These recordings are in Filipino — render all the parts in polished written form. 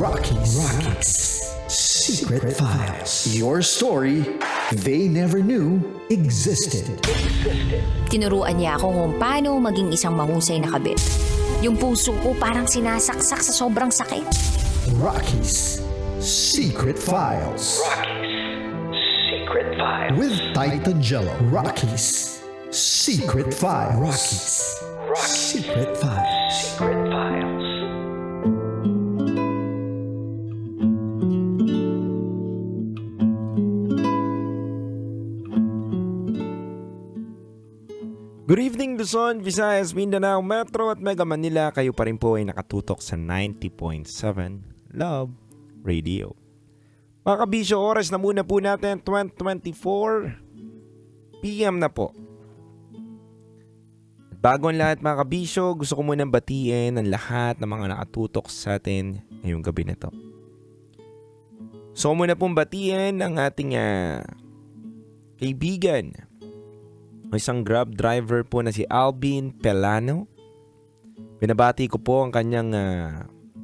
Rocky's Secret Files. Your story they never knew existed. Tinuruan niya ako kung paano maging isang mahusay na kabit. Yung puso ko parang sinasaksak sa sobrang sakit. Rocky's Secret Files. Secret Files. With Titan Jello. Rocky's Secret Files. Secret Files. Secret Files. Good evening Luzon, Visayas, Mindanao, Metro at Mega Manila. Kayo pa rin po ay nakatutok sa 90.7 Love Radio. Mga kabisyo, oras na muna po natin, 20:24 PM na po. At bago ang lahat mga kabisyo, gusto ko munang batiin ang lahat ng mga nakatutok sa atin ngayong gabi na to. So muna pong batiin ang ating kaibigan, isang Grab driver po na si Alvin Pelano. Binabati ko po ang kanyang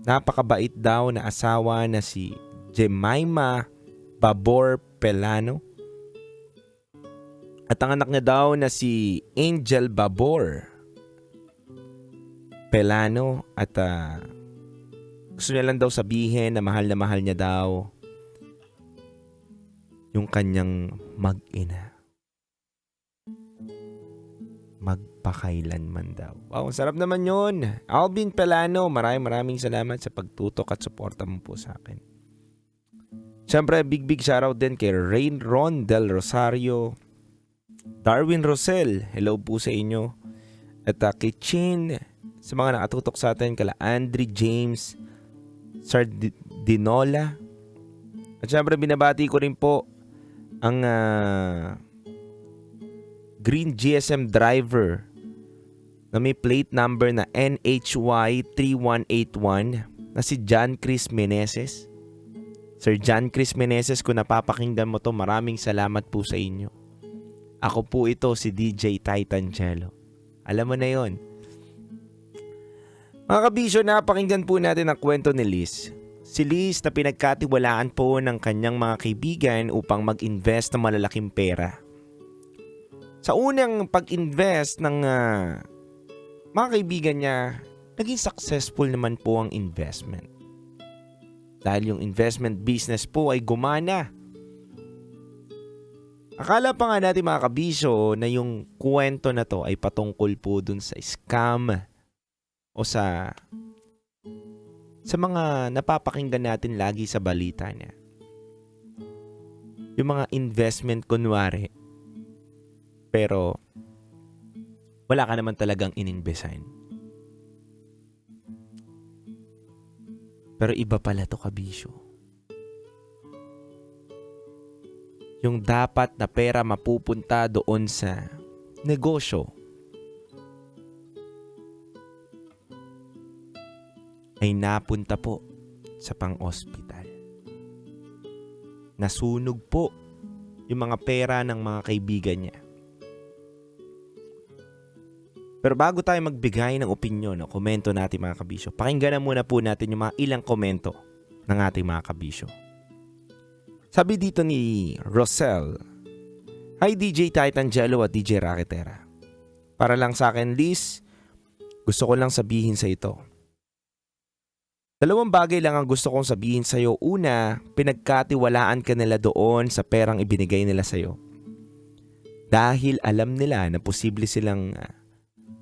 napakabait daw na asawa na si Jemima Babor Pelano. At ang anak niya daw na si Angel Babor Pelano. At gusto niya lang daw sabihin na mahal niya daw yung kanyang mag-ina. Magpakailanman daw. Wow, sarap naman yun. Alvin Pelano, maraming salamat sa pagtutok at suporta mo po sa akin. Siyempre, big shoutout din kay Rain Ron Del Rosario, Darwin Rosel, hello po sa inyo. At kay Chin, sa mga nakatutok sa atin, kala Andre James Sardinola. At siyempre, binabati ko rin po ang green GSM driver na may plate number na NHY3181 na si John Chris Meneses. Sir John Chris Meneses, kung napapakinggan mo to, maraming salamat po sa inyo. Ako po ito, si DJ Titan Jello. Alam mo na yon. Mga kabisyo, napakinggan po natin ang kwento ni Liz. Si Liz na pinagkatiwalaan po ng kanyang mga kaibigan upang mag-invest ng malalaking pera. Sa unang pag-invest ng mga kaibigan niya, naging successful naman po ang investment. Dahil yung investment business po ay gumana. Akala pa nga natin mga kabisyo na yung kwento na to ay patungkol po dun sa scam o sa mga napapakinggan natin lagi sa balita niya. Yung mga investment kunwari. Pero wala ka naman talagang ininbesahin. Pero iba pala to kabisyo. Yung dapat na pera mapupunta doon sa negosyo ay napunta po sa pang-ospital. Nasunog po yung mga pera ng mga kaibigan niya. Pero bago tayo magbigay ng opinyon o komento natin mga kabisyo, pakinggan na muna po natin yung mga ilang komento ng ating mga kabisyo. Sabi dito ni Rosel, "Hi DJ Titan Jello at DJ Raketera. Para lang sa akin Liz, gusto ko lang sabihin sa ito. Dalawang bagay lang ang gusto kong sabihin sa iyo. Una, pinagkatiwalaan ka nila doon sa perang ibinigay nila sa iyo. Dahil alam nila na posible silang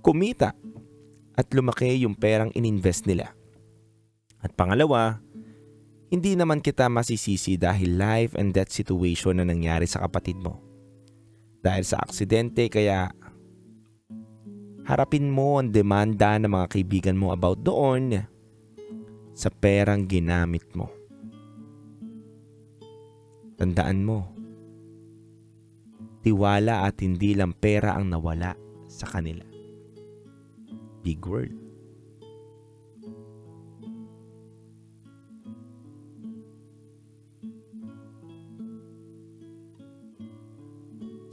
kumita at lumaki yung perang ininvest nila. At pangalawa, hindi naman kita masisisi dahil life and death situation na nangyari sa kapatid mo. Dahil sa aksidente, kaya harapin mo ang demanda ng mga kaibigan mo about doon sa perang ginamit mo. Tandaan mo, tiwala at hindi lang pera ang nawala sa kanila." Big word.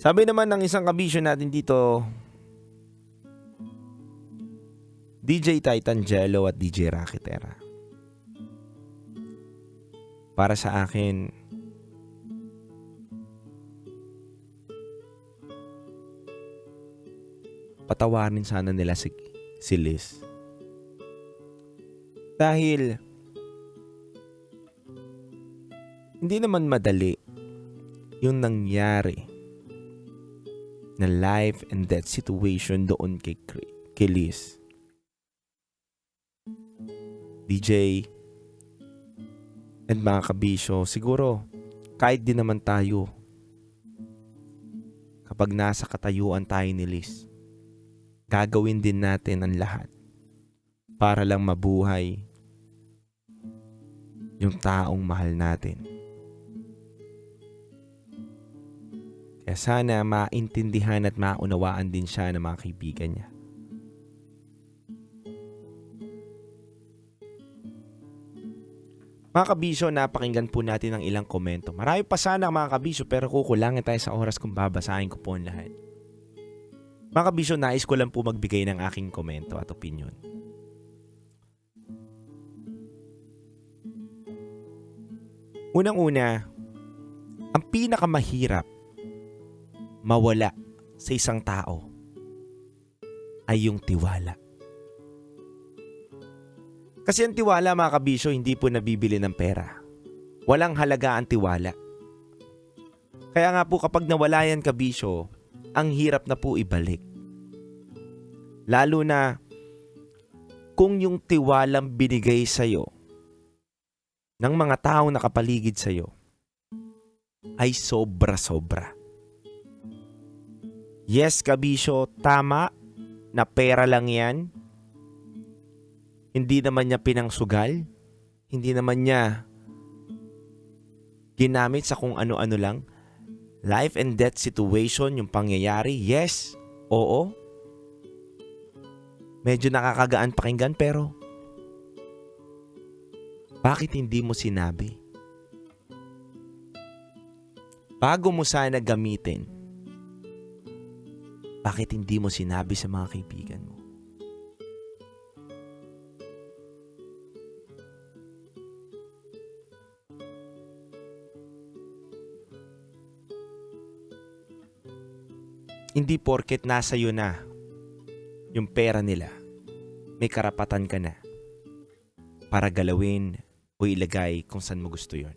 Sabi naman ng isang kabisyo natin dito, DJ Titan Jello at DJ Raketera. para sa akin, patawarin sana nila si Liz. Dahil hindi naman madali yung nangyari na life and death situation doon kay Liz. DJ and mga kabisyo, siguro kahit din naman tayo kapag nasa katayuan tayo ni Liz, gagawin din natin ang lahat para lang mabuhay yung taong mahal natin. Kaya sana maintindihan at maunawaan din siya ng mga kaibigan niya. Mga kabisyo, napakinggan po natin ang ilang komento. Marami pa sana mga kabisyo pero kukulangin tayo sa oras kung babasahin ko po ang lahat. Mga kabisyo, nais ko lang po magbigay ng aking komento at opinion. Unang-una, ang pinakamahirap mawala sa isang tao ay yung tiwala. Kasi ang tiwala mga kabisyo hindi po nabibili ng pera. Walang halaga ang tiwala. Kaya nga po kapag nawala yan kabisyo, ang hirap na po ibalik. Lalo na kung yung tiwalang binigay sa'yo ng mga taong nakapaligid sa'yo ay sobra-sobra. Yes kabisyo, tama na pera lang yan. Hindi naman niya pinangsugal. Hindi naman niya ginamit sa kung ano-ano lang. Life and death situation, yung pangyayari, yes, oo. Medyo nakakagaan pakinggan pero bakit hindi mo sinabi? Bago mo sana gamitin, bakit hindi mo sinabi sa mga kaibigan mo? Hindi porket nasa iyo na yung pera nila, may karapatan ka na para galawin o ilagay kung saan mo gusto yon.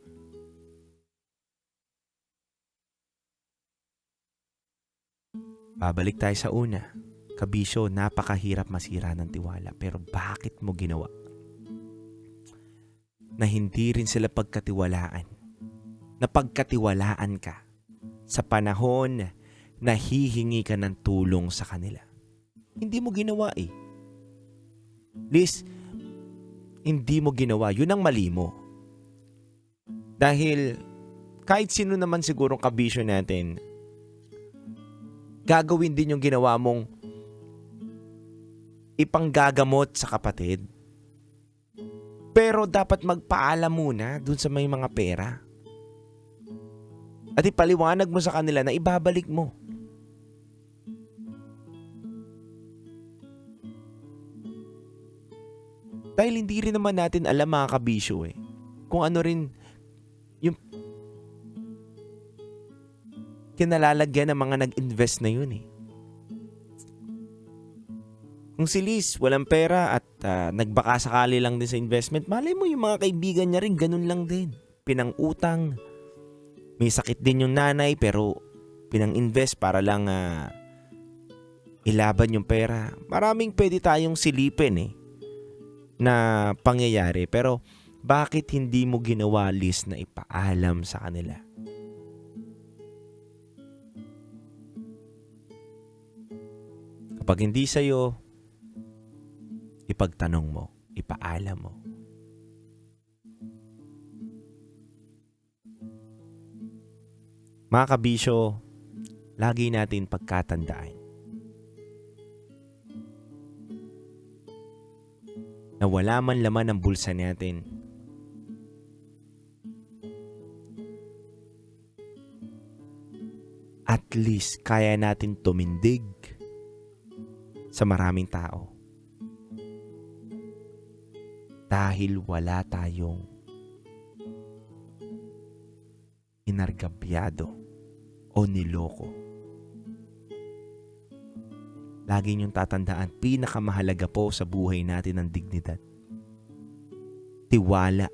Babalik tayo sa una. Kabisyo, napakahirap masira ng tiwala. Pero bakit mo ginawa? Na hindi rin sila pagkatiwalaan. Na pagkatiwalaan ka sa panahon na hihingi ka ng tulong sa kanila. Hindi mo ginawa eh. Liz, hindi mo ginawa. Yun ang mali mo. Dahil kahit sino naman sigurong kabisyo natin, gagawin din yung ginawa mong ipanggagamot sa kapatid. Pero dapat magpaalam muna dun sa may mga pera. At ipaliwanag mo sa kanila na ibabalik mo. Dahil hindi rin naman natin alam mga kabisyo eh, kung ano rin yung kinalalagyan ng mga nag-invest na yun eh. Kung si Liz walang pera at nagbaka sakali lang din sa investment, malay mo yung mga kaibigan niya rin ganun lang din. Pinang-utang, may sakit din yung nanay pero pinang-invest para lang ilaban yung pera. Maraming pwede tayong silipin eh na pangyayari. Pero bakit hindi mo ginawa, Liz, na ipaalam sa kanila? Kapag hindi sa'yo, ipagtanong mo, ipaalam mo. Mga kabisyo, lagi natin pagkatandaan na wala man laman ang bulsa natin, at least kaya natin tumindig sa maraming tao dahil wala tayong inargabyado o niloko. Lagi niyong tatandaan, pinakamahalaga po sa buhay natin ang dignidad. Tiwala.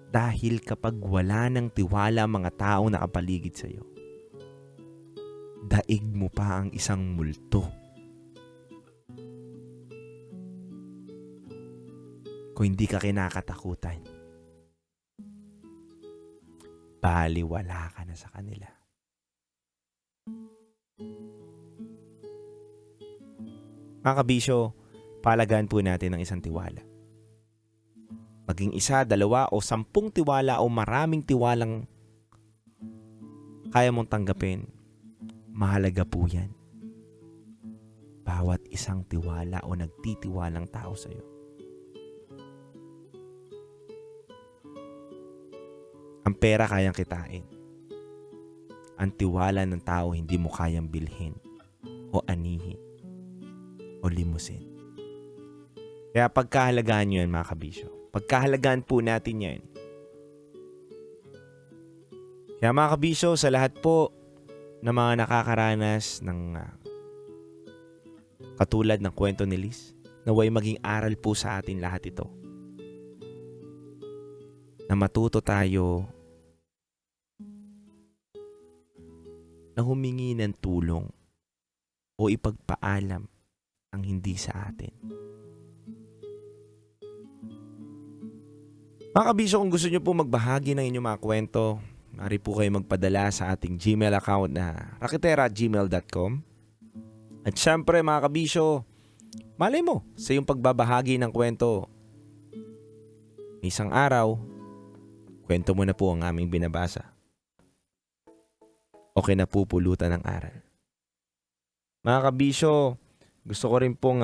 Dahil kapag wala ng tiwala ang mga taong nakapaligid sa iyo, daig mo pa ang isang multo. Kung hindi ka kinakatakutan, baliwala ka na sa kanila. Mga kabisyo, palagaan po natin ang isang tiwala. Maging isa, dalawa o 10 tiwala o maraming tiwalang kaya mong tanggapin, mahalaga po yan. Bawat isang tiwala o nagtitiwalang tao sa iyo. Ang pera kayang kitain. Ang tiwala ng tao hindi mo kayang bilhin o anihin o limusin. Kaya pagkahalagaan nyo yan, mga kabisyo. Pagkahalagaan po natin yan. Kaya mga kabisyo, sa lahat po ng mga nakakaranas ng katulad ng kwento ni Liz, naway maging aral po sa atin lahat ito. Na matuto tayo na humingi ng tulong o ipagpaalam ang hindi sa atin. Mga kabisyo, kung gusto nyo po magbahagi ng inyong mga kwento, maaari po kayo magpadala sa ating Gmail account na raketera@gmail.com. At syempre mga kabisyo, malay mo sa iyong pagbabahagi ng kwento, isang araw, kwento mo na po ang aming binabasa. O kinapupulutan ng aral. Mga kabisyo, gusto ko rin pong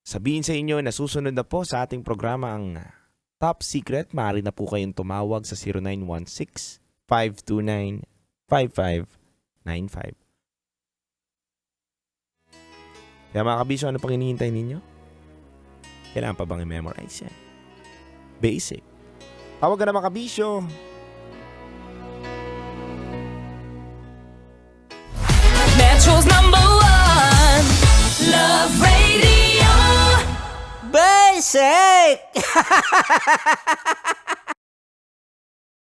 sabihin sa inyo na susunod na po sa ating programa ang Top Secret. Maaari na po kayong tumawag sa 0916-529-5595. Kaya mga kabisyo, ano pang hinihintay ninyo? Kailangan pa bang i-memorize yan? Basic. Tawag ka na mga kabisyo. Metro's #1 Love Radio. Basic!